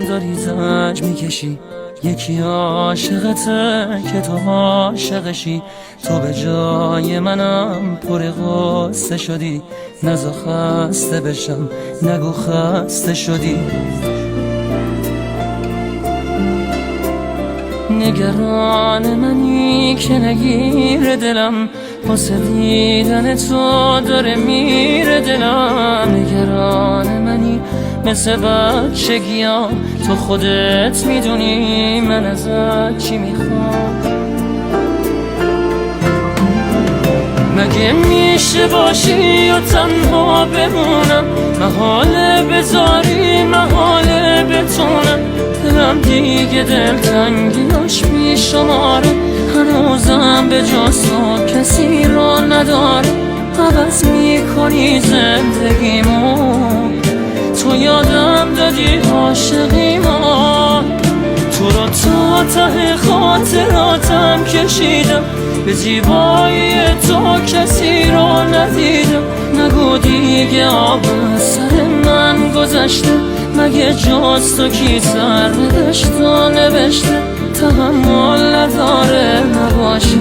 داری زنج میکشی، یکی عاشقته که تو عاشقشی. تو به جای منم پر غصه شدی، نزا خسته بشم نگو خسته شدی. نگران منی که نگیر دلم، واسه دیدن تو داره میره دلم. نگران منی مثل بچگیام، تو خودت میدونی من ازت چی میخوام. مگه میشه باشی و تنها بمونم، محاله بذاری محاله بتونم. دلم دیگه دلتنگیاش بیشماره، هنوزم به جز تو کسی رو نداره. عوض میکنی زندگیمو، تو یادم دادی عاشقیمو. تو رو تا ته خاطراتم کشیدم، به زیبایی تو کسی رو ندیدم. نگو دیگه آب سر من گذشته، مگه جز تو کی سر نداشت و نوشته. تحمل نداره نباشی،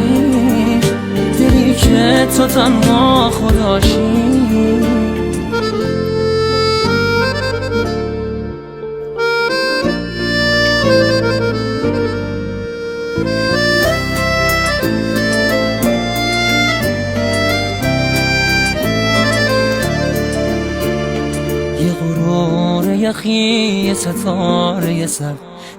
دلی که تو تنها خداشی. یه غرور یخی، یه ستاره سر،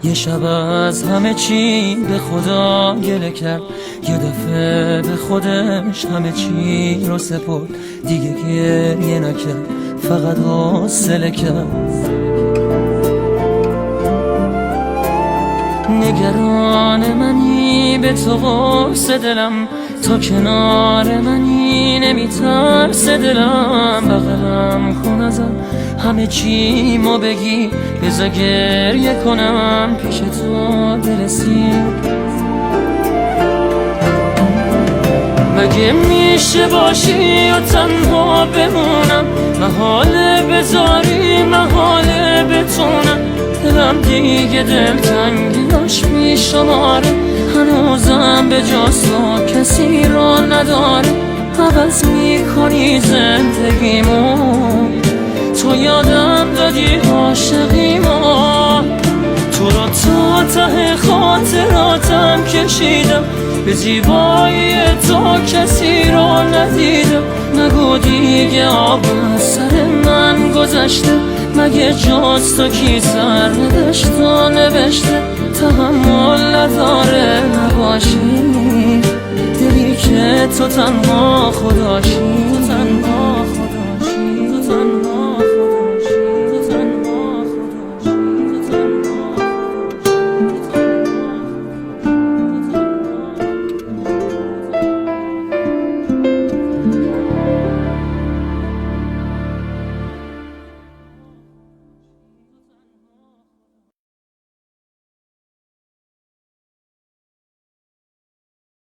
یه شب از همه چی به خدا گله کرد. یه دفعه به خودش همه چی رو سپرد، دیگه گریه نکرد فقط حوصله کرد. نگران منی به تو قرص دلم، تا کنار منی نمیترس دلم. بغلم کن ازم همه چی مو بگی، بذار گریه کنم پیش تو برسی. مگه میشه باشی و تنها بمونم، محاله بذاری محاله بتونم. دلم دیگه دلتنگیاش بیشماره، هنوزم به جز تو کسی رو نداره. عوض میکنی زندگیمو، تو یادم دادی عاشقیمو. تو رو تا ته خاطراتم کشیدم، به زیبایی تو کسی رو ندیدم. نگو دیگه آب سر من گذشته، مگه جز تو کی سر نداشت و نوشته. تحمل نداره نباشی، دلی که تو تنها خداشی.